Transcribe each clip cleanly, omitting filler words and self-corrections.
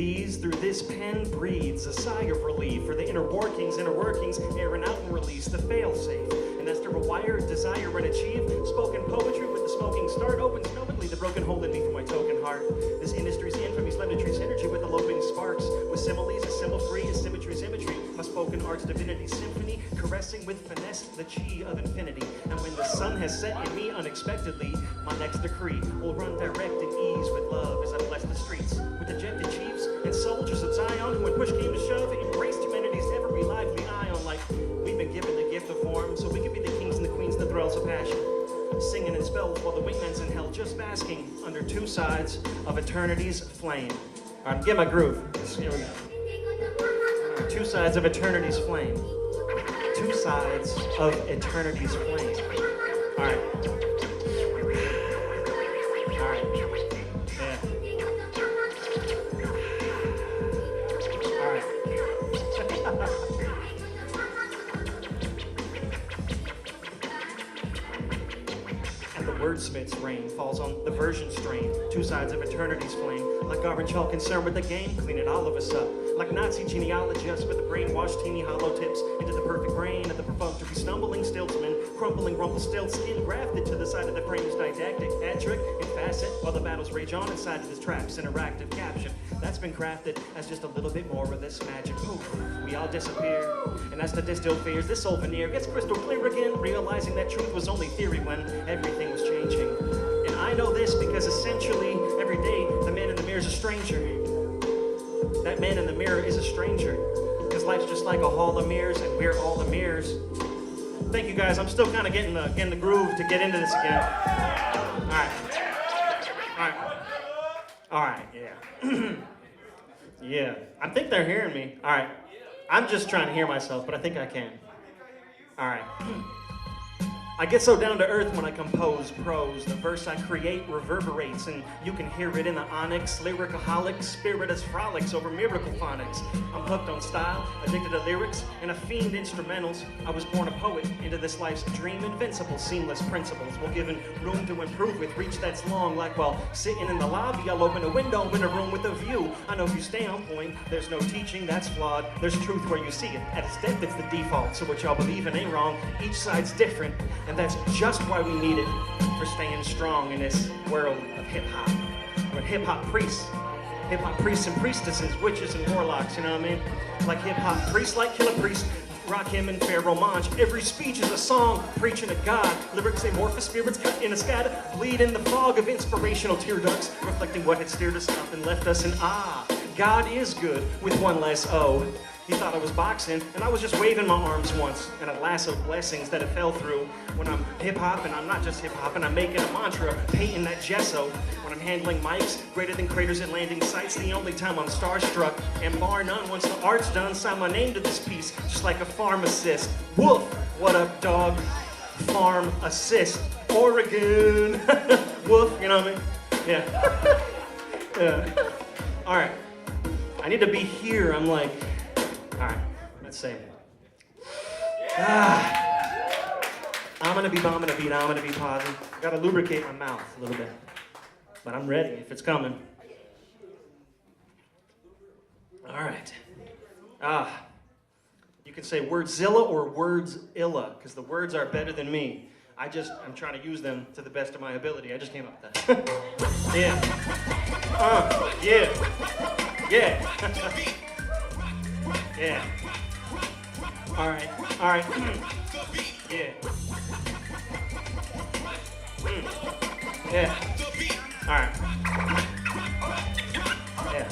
these, through this pen breathes a sigh of relief for the inner workings, airing out and release the fail-safe. And as to rewire, desire, and achieve, spoken poetry with the smoking start opens knowingly the broken hole in me for my token heart. This industry's infamy's lemnitry's energy with the loping sparks, with similes, a symbol-free, a symmetry's imagery, my spoken art's divinity symphony, caressing with finesse the chi of infinity. And when the sun has set in me unexpectedly, my next decree will run direct and ease with love as I bless the streets with dejected chiefs and soldiers of Zion who, when push came to shove, embraced humanity's every lively ion. Like we've been given the gift of form so we can be the kings and the queens, the thrills of passion, singing in spells while the wingman's in hell, just basking under two sides of eternity's flame. All right, get my groove. Here we go. Right, two sides of eternity's flame. Two sides of eternity's flame. All right. All right. Yeah. All right. And the wordsmith's rain falls on the version strain. Two sides of eternity's flame. Like orange hell concerned with the game, cleaning all of us up. Like Nazi genealogists with the brainwashed teeny hollow tips into the perfect brain of the perfunctory stumbling stiltsman, crumpling Rumpelstiltskin grafted to the side of the frame's didactic hat-trick and facet while the battles rage on inside of this trap's interactive caption. That's been crafted as just a little bit more of this magic poof. We all disappear, and as the distilled fears, this old veneer gets crystal clear again, realizing that truth was only theory when everything was changing. And I know this because essentially every day the man in the mirror is a stranger. That man in the mirror is a stranger. Because life's just like a hall of mirrors, and we're all the mirrors. Thank you guys. I'm still kind of getting the groove to get into this again. All right. All right. All right, yeah. Yeah. I think they're hearing me. All right. I'm just trying to hear myself, but I think I can. All right. I get so down to earth when I compose prose. The verse I create reverberates, and you can hear it in the onyx. Lyricaholic spirit as frolics over miracle phonics. I'm hooked on style, addicted to lyrics, and a fiend instrumentals. I was born a poet into this life's dream. Invincible, seamless principles. While given room to improve with reach that's long. Like while sitting in the lobby, I'll open a window in a room with a view. I know if you stay on point, there's no teaching that's flawed. There's truth where you see it. At its depth, it's the default. So what y'all believe in ain't wrong. Each side's different. And that's just why we need it for staying strong in this world of hip-hop. We're hip-hop priests and priestesses, witches and warlocks, you know what I mean? Like hip-hop priests, like Killer Priest, Rakim and Pharaoh Monch. Every speech is a song preaching to God. Lyrics amorphous spirits cut in a scad, bleed in the fog of inspirational tear ducts, reflecting what had steered us up and left us in awe. God is good with one less O. He thought I was boxing, and I was just waving my arms once, and a lasso of blessings that it fell through. When I'm hip-hop, and I'm not just hip-hop, and I'm making a mantra, painting that gesso. When I'm handling mics, greater than craters at landing sites, the only time I'm starstruck. And bar none, once the art's done, sign my name to this piece, just like a pharmacist. Woof, what up, dog? Farm assist, Oregon. Woof, you know what I mean? Yeah. Yeah. All right, I need to be here, I'm like, all right, let's say I'm gonna be bombing a beat, I'm gonna be pausing. Gotta lubricate my mouth a little bit. But I'm ready if it's coming. All right. You can say wordzilla or wordsilla, because the words are better than me. I'm trying to use them to the best of my ability. I just came up with that. Yeah. Yeah. Yeah. Yeah. All right. All right. Yeah. Yeah. All right. Yeah.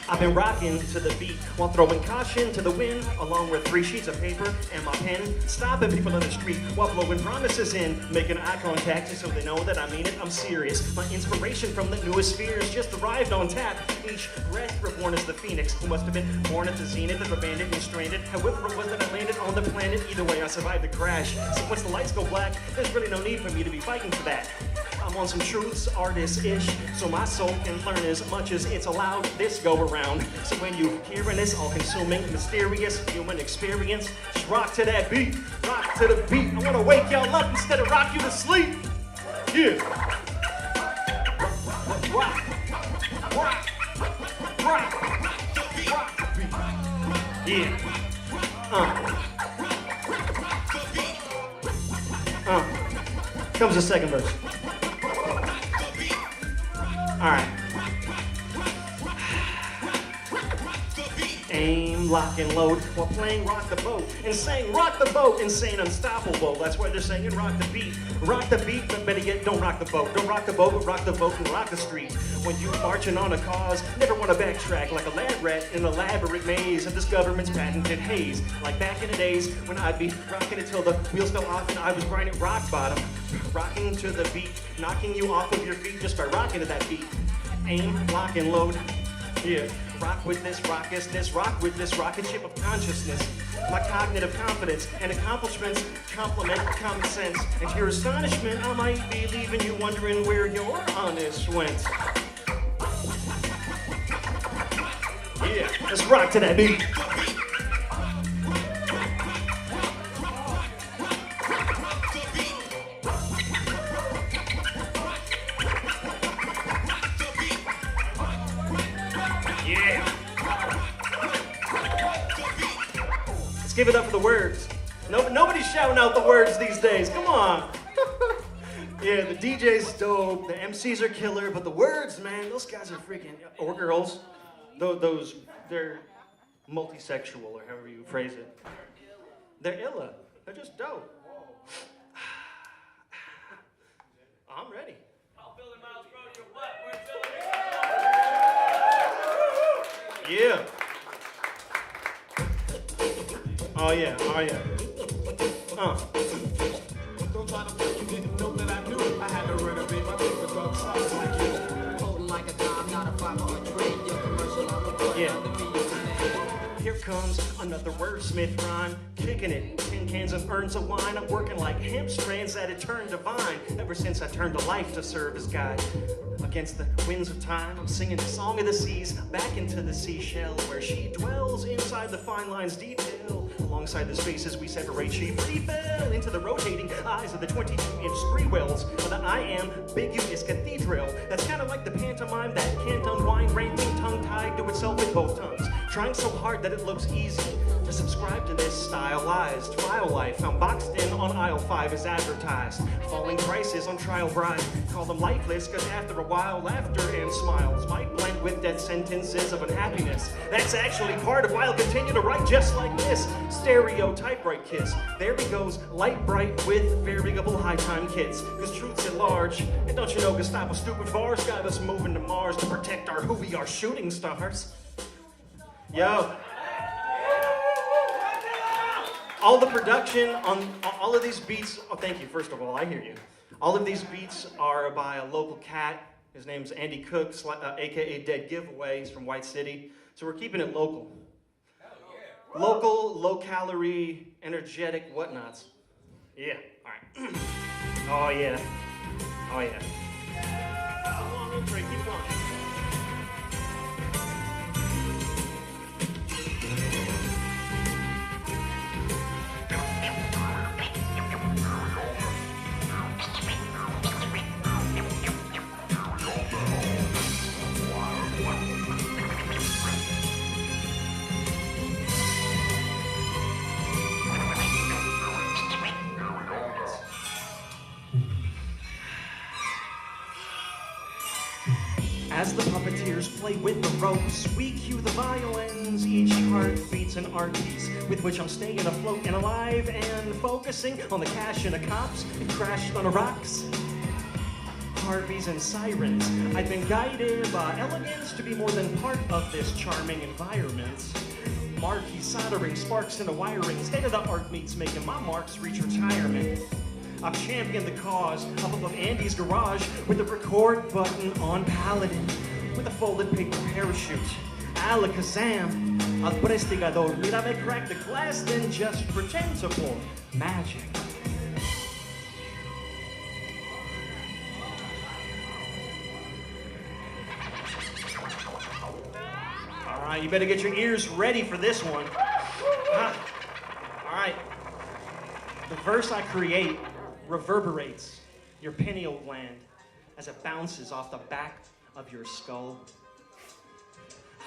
I've been rocking to the beat while throwing caution to the wind, along with 3 sheets of paper and my pen, stopping people on the street while blowing promises in, making eye contact just so they know that I mean it, I'm serious. My inspiration from the newest spheres just arrived on tap. Each breath reborn as the Phoenix, who must have been born at the zenith of abandoned and stranded. However it was that I landed on the planet, either way I survived the crash. So once the lights go black, there's really no need for me to be fighting for that. I'm on some truths, artist-ish, so my soul can learn as much as it's allowed this go around. So when you hearing this all-consuming, mysterious human experience, just rock to that beat, rock to the beat. I want to wake y'all up instead of rock you to sleep. Yeah. Rock, rock, rock. rock. Yeah. Comes the second verse. All right. Aim, lock, and load while playing Rock the Boat and saying rock the boat, insane, unstoppable. That's why they're saying rock the beat. Rock the beat, but better yet, don't rock the boat. Don't rock the boat, but rock the boat and rock the street. When you marching on a cause, never want to backtrack like a lab rat in an elaborate maze of this government's patented haze. Like back in the days when I'd be rocking it till the wheels fell off and I was grinding rock bottom. Rocking to the beat, knocking you off of your feet just by rocking to that beat. Aim, lock, and load. Yeah. Rock with this, rock with this rocket ship of consciousness. My cognitive confidence and accomplishments complement common sense. And to your astonishment, I might be leaving you wondering where your honest went. Yeah, let's rock to that beat. Let's give it up for the words. Nobody's shouting out the words these days. Come on. Yeah, the DJ's dope, the MCs are killer, but the words, man, those guys are freaking, or girls, those, they're multisexual or however you phrase it. They're illa. They're just dope. I'm ready. I'm feeling Miles Frode, your butt. We're feeling it. Yeah. Oh yeah, oh yeah. Don't try to think you didn't know that I knew. I had to renovate my paper dog sauce like you. Holding like a dime, not a five or a trade. Your commercial on the board. Yeah. Here comes another wordsmith rhyme, kicking it, tin cans and urns of wine. I'm working like hemp strands that had turned divine. Ever since I turned to life to serve as guide. Against the winds of time, I'm singing the song of the seas, back into the seashell, where she dwells inside the fine lines detail. Alongside the spaces we separate, she free fell into the rotating eyes of the 22-inch screen wells of the I am ambiguous cathedral. That's kind of like the pantomime that can't unwind, ranting tongue-tied to itself with both tongues. Trying so hard that it looks easy to subscribe to this stylized trial life. I'm boxed in on aisle 5 as advertised. Falling prices on trial bride. Call them lifeless, cause after a while, laughter and smiles might blend with death sentences of unhappiness. That's actually part of why I'll continue to write just like this. Stereotype right kiss. There he goes, light bright with variable high time kits. Cause truth's at large. And don't you know Gestapo stupid bars got us moving to Mars to protect our who we are shooting stars. Yo. All the production on all of these beats, oh thank you, first of all, I hear you. All of these beats are by a local cat. His name's Andy Cook, aka Dead Giveaway. He's from White City. So we're keeping it local. Local, low calorie, energetic whatnots. Yeah, all right. Oh yeah, oh yeah. Come on, little Trey, keep going. As the puppeteers play with the ropes, we cue the violins. Each heart beats an art piece with which I'm staying afloat and alive and focusing on the cash in a cops and crashed on the rocks. Harpies and sirens, I've been guided by elegance to be more than part of this charming environment. Marquee soldering sparks into wiring, state-of-the-art meets making my marks reach retirement. I've championed the cause up above Andy's garage with the record button on Paladin, with a folded paper parachute. Alakazam, al prestigador, mírame crack the glass, then just pretend to pour magic. All right, you better get your ears ready for this one. All right, the verse I create reverberates your pineal gland as it bounces off the back of your skull.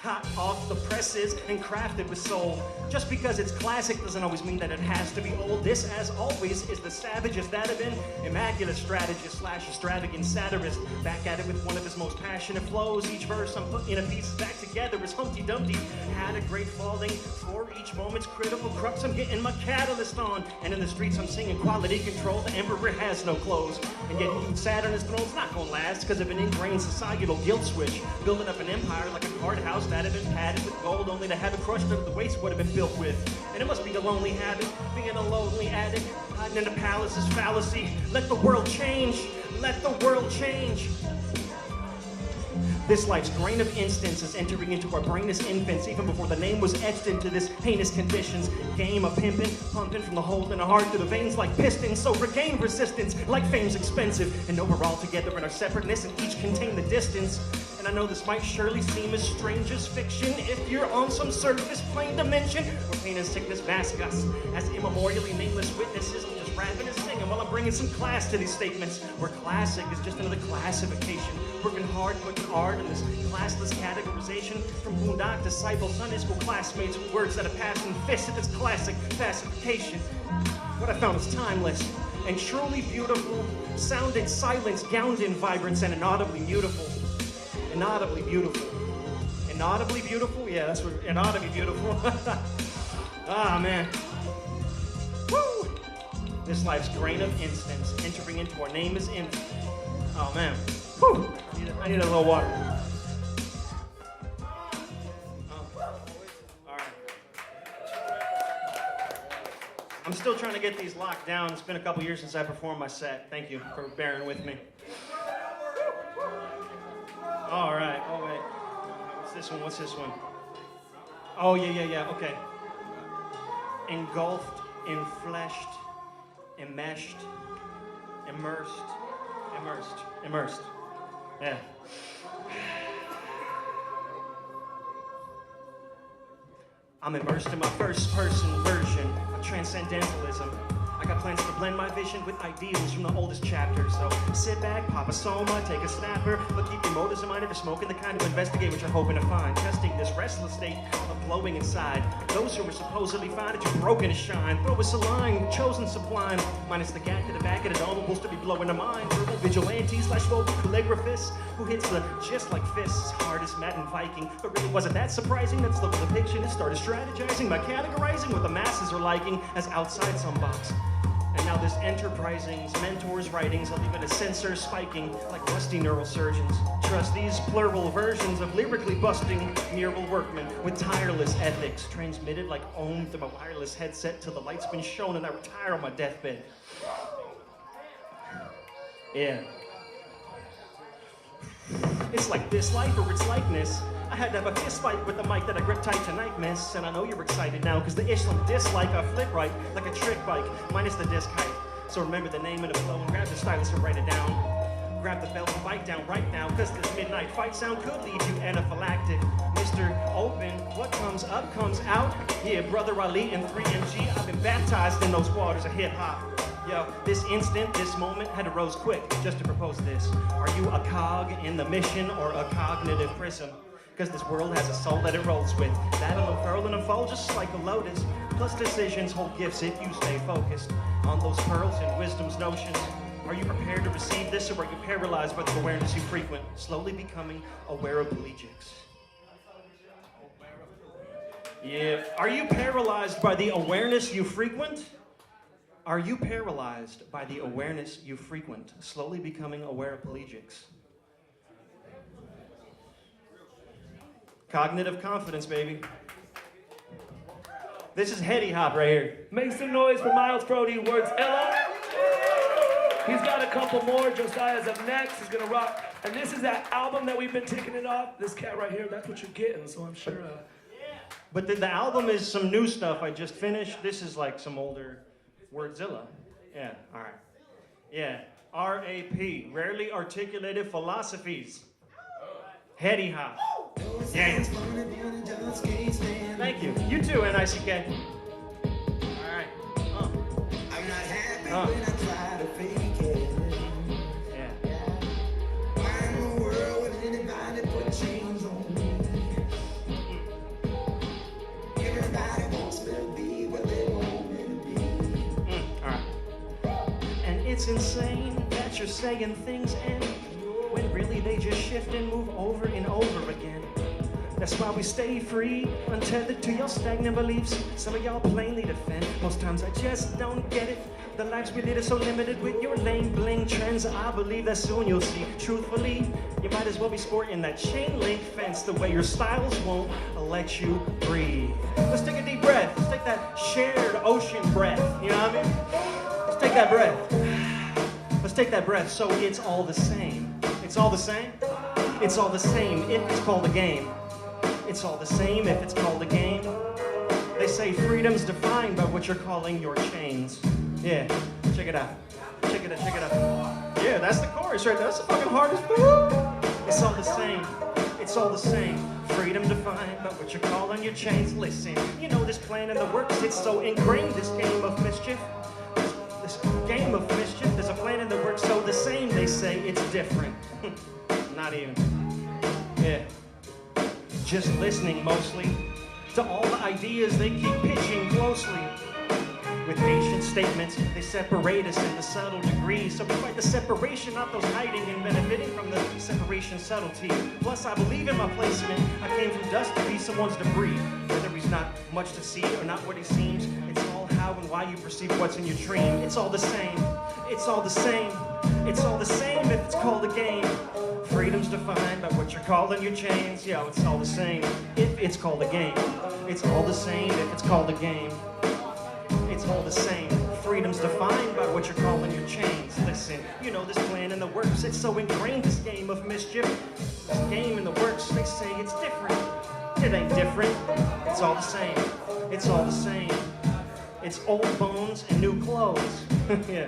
hot off the presses and crafted with soul. Just because it's classic doesn't always mean that it has to be old. This, as always, is the savagest that have been. Immaculate strategist slash extravagant satirist. Back at it with one of his most passionate flows. Each verse I'm putting in a piece back together is Humpty Dumpty. Had a great falling for each moment's critical crux. I'm getting my catalyst on. And in the streets I'm singing quality control. The emperor has no clothes. And yet he sat on his throne's not gonna last because of an ingrained societal guilt switch. Building up an empire like a card house that had been padded with gold only to have it crushed under the waste would have been built with. And it must be a lonely habit, being a lonely addict, hiding in the palace's fallacy. Let the world change, let the world change. This life's grain of instance is entering into our brain as infants, even before the name was etched into this heinous conditions. Game of pimping, pumping from the hole in the heart through the veins like pistons. So regain resistance, like fame's expensive. And know we're all together in our separateness and each contain the distance. And I know this might surely seem as strange as fiction if you're on some surface plane dimension where pain and sickness mask us as immemorially nameless witnesses. I'm just rapping and singing while I'm bringing some class to these statements, where classic is just another classification. Working hard, putting art in this classless categorization from boondock disciple Sunday school classmates with words that are passed and fisted. This classic classification. What I found is timeless and truly beautiful. Sounded silence, gowned in vibrance, and inaudibly beautiful. Inaudibly beautiful. Inaudibly beautiful? Yeah, that's what, inaudibly beautiful. Ah, man. Woo! This life's grain of instance, entering into our name is infant. Oh, man. Whew. I need a little water. All right. I'm still trying to get these locked down. It's been a couple years since I performed my set. Thank you for bearing with me. All right. Oh, wait. What's this one? What's this one? Oh, yeah. Okay. Engulfed, enfleshed, enmeshed, immersed. Yeah. I'm immersed in my first person version of transcendentalism. I got plans to blend my vision with ideals from the oldest chapters. So sit back, pop a soma, take a snapper, but keep your motives in mind if you're smoking the kind to investigate what you're hoping to find. Testing this restless state of glowing inside. Those who were supposedly fine are too broken to shine. Throw us a line, chosen sublime, minus the gap to the back of the dome, supposed to be blowing the mind. Verbal vigilantes slash vocal calligraphists who hits the just like fists, hard as Madden Viking. But really wasn't that surprising. That's the depiction. It started strategizing by categorizing what the masses are liking as outside some box. And now this enterprising's mentors' writings are leaving a sensor spiking like rusty neurosurgeons. Trust these plural versions of lyrically busting mural workmen with tireless ethics, transmitted like ohm through my wireless headset till the light's been shown and I retire on my deathbed. Yeah. It's like this life or its likeness. I had to have a fist fight with the mic that I grip tight tonight, miss. And I know you're excited now, cause the Islam dislike I flip right like a trick bike, minus the disc height. So remember the name of the flow and grab the stylus and write it down. Grab the belt and bite down right now, cause this midnight fight sound could leave you anaphylactic. Mr. Open, what comes up comes out. Yeah, Brother Ali and 3MG, I've been baptized in those waters of hip hop. Yo, this instant, this moment had arose quick just to propose this. Are you a cog in the mission or a cognitive prism? Because this world has a soul that it rolls with. That'll unfurl and unfold just like a lotus. Plus decisions hold gifts if you stay focused on those pearls and wisdom's notions. Are you prepared to receive this, or are you paralyzed by the awareness you frequent? Slowly becoming aware of plegics. Yeah. Are you paralyzed by the awareness you frequent? Are you paralyzed by the awareness you frequent? Slowly becoming aware of plegics. Cognitive confidence, baby. This is Heady Hop right here. Make some noise for Miles Frode, words Ella. He's got a couple more. Josiah's up next. He's gonna rock. And this is that album that we've been ticking it off. This cat right here, that's what you're getting, so I'm sure. But the album is some new stuff I just finished. This is like some older Wordzilla. Yeah, all right. Yeah, RAP, Rarely Articulated Philosophies. Heady Hop. Yeah. Thank you. You too, NICK. All right. I'm not happy when I try to fake it. Yeah. Why in the world would anybody put chains on me? it's insane that you're saying things end when really they just shift and move over and over again. That's why we stay free, untethered to your stagnant beliefs. Some of y'all plainly defend. Most times I just don't get it. The lives we lead are so limited with your lame bling trends. I believe that soon you'll see. Truthfully, you might as well be sporting that chain link fence the way your styles won't let you breathe. Let's take a deep breath. Let's take that shared ocean breath. You know what I mean? Let's take that breath. Let's take that breath so it's all the same. It's all the same? It's all the same if it's called a game. It's all the same if it's called a game. They say freedom's defined by what you're calling your chains. Yeah, check it out. Check it out, check it out. Yeah, that's the chorus right there. That's the fucking hardest. It's all the same. It's all the same. Freedom defined by what you're calling your chains. Listen, you know this plan in the works. It's so ingrained, this game of mischief. This game of mischief. There's a plan in the works, so the same. They say it's different. Not even. Yeah. Just listening mostly to all the ideas they keep pitching closely. With patient statements, they separate us into subtle degrees. So we fight the separation, not those hiding and benefiting from the separation subtlety. Plus, I believe in my placement. I came from dust to be someone's debris. Whether he's not much to see or not what he seems, it's all how and why you perceive what's in your dream. It's all the same. It's all the same. It's all the same if it's called a game. Freedom's defined by what you're calling your chains. Yo, it's all the same if it's called a game. It's all the same if it's called a game. It's all the same. Freedom's defined by what you're calling your chains. Listen, you know this plan in the works. It's so ingrained, this game of mischief. This game in the works, they say it's different. It ain't different. It's all the same. It's all the same. It's old bones and new clothes. Yeah.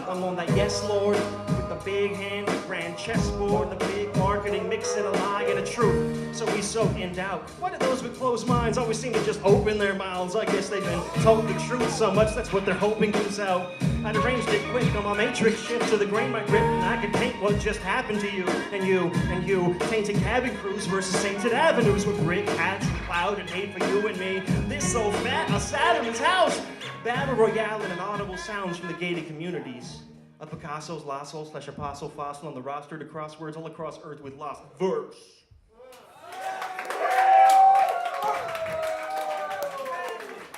I'm on that yes, Lord, with the big hand, the grand chessboard, the big marketing, mixing a lie and a truth. So we so in doubt. Why do those with closed minds always seem to just open their mouths? I guess they've been told the truth so much, that's what they're hoping comes out. I'd arranged it quick on my matrix shift to the grain my grip, and I could paint what just happened to you. And you, tainted cabin crews versus sainted avenues with brick, hats, and cloud, and hate for you and me. This so fat, a Saturn's house. Battle Royale and inaudible sounds from the gated communities of Picasso's Lasso / Apostle Fossil on the roster to crosswords all across Earth with lost verse.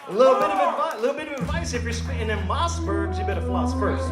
A little bit of advice if you're spitting them Mossbergs, you better floss first.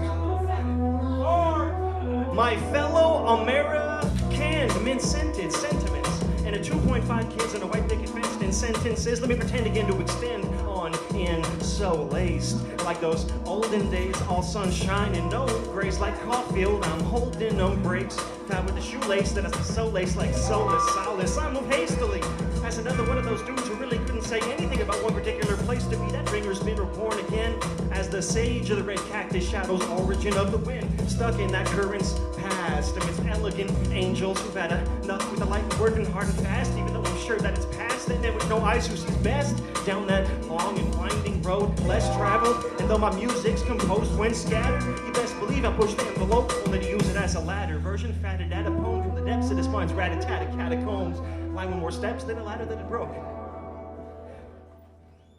My fellow American mint-scented sentiments and a 2.5 kids and a white picket fenced in sentences. Let me pretend again to extend on in so laced like those olden days, all sunshine and no grace like Caulfield. I'm holding them brakes tied with a shoelace that is so laced like soulless solace. I move hastily as another one of those dudes who really couldn't say anything about one particular place to be. That ringer's been reborn again as the sage of the red cactus shadows origin of the wind, stuck in that current's past amidst elegant angels who've had enough with the light and working hard and fast, even though I'm sure that it's past. And then with no eyes who sees best down that long and winding road less traveled. And though my music's composed when scattered, you best believe I push the envelope only to use it as a ladder version, fatted at a poem from the depths of this mind's rat-a-tat catacombs, lying with more steps than a ladder that it broke.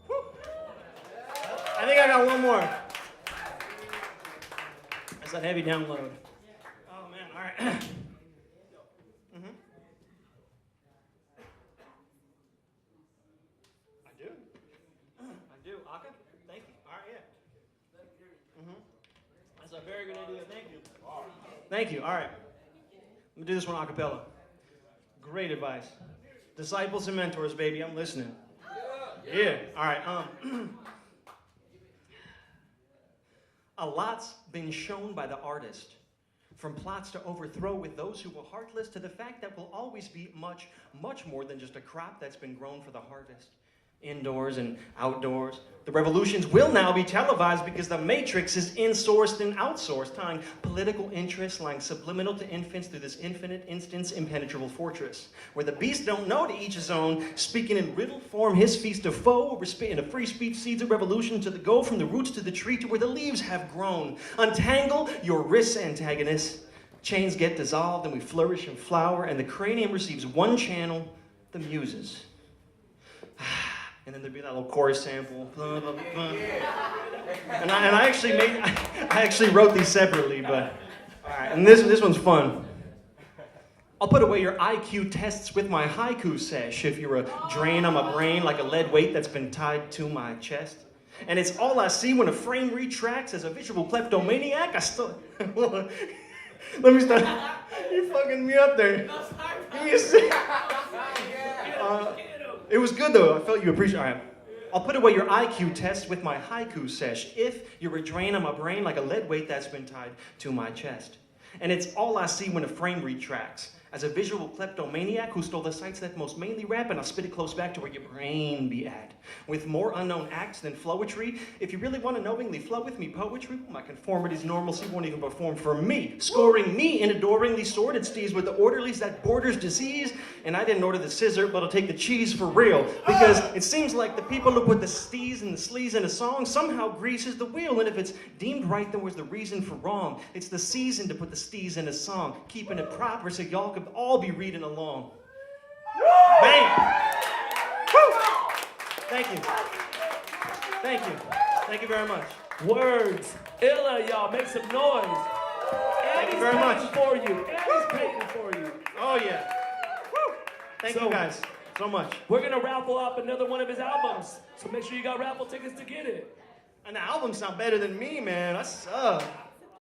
Whew. I think I got one more. That's that heavy download. Oh man, all right. I do. Aka? Thank you. All right, yeah. That's a very good idea. Thank you. Thank you. All right. I'm gonna do this one a cappella. Great advice. Disciples and mentors, baby. I'm listening. Yeah. All right. A lot's been shown by the artist, from plots to overthrow with those who were heartless to the fact that will always be much, much more than just a crop that's been grown for the harvest. Indoors and outdoors. The revolutions will now be televised because the matrix is insourced and outsourced, tying political interests lying subliminal to infants through this infinite instance impenetrable fortress, where the beast don't know to each his own, speaking in riddle form his feast of foe, where we're spitting a free speech seeds of revolution to the go from the roots to the tree to where the leaves have grown. Untangle your wrists, antagonists. Chains get dissolved and we flourish and flower, and the cranium receives one channel, the muses. And then there'd be that little chorus sample. Blah, blah, blah. And I actually wrote these separately, but all right. And this one's fun. I'll put away your IQ tests with my haiku sesh. If you're a drain on my brain like a lead weight that's been tied to my chest. And it's all I see when a frame retracts. As a visual kleptomaniac, I still... Let me start. You fucking me up there. It was good though. I felt you appreciate it. All right. I'll put away your IQ test with my haiku sesh. If you're a drain on my brain like a lead weight that's been tied to my chest. And it's all I see when a frame retracts. As a visual kleptomaniac who stole the sights that most mainly rap, and I'll spit it close back to where your brain be at. With more unknown acts than flowetry, if you really want to knowingly flow with me poetry, my conformity's normalcy won't even perform for me. Scoring me in adoringly sordid steez with the orderlies that borders disease. And I didn't order the scissor, but I'll take the cheese for real. Because it seems like the people who put the steez and the sleaze in a song somehow greases the wheel. And if it's deemed right, then where's the reason for wrong? It's the season to put the steez in a song. Keeping it proper so y'all could all be reading along. Bam! Woo! Thank you. Thank you. Thank you very much. Words. Illa, y'all. Make some noise. Thank you very much. For you. Andy's paying for you. Oh, yeah. Woo! Thank you guys so much. We're going to raffle off another one of his albums. So make sure you got raffle tickets to get it. And the albums sound better than me, man. I suck.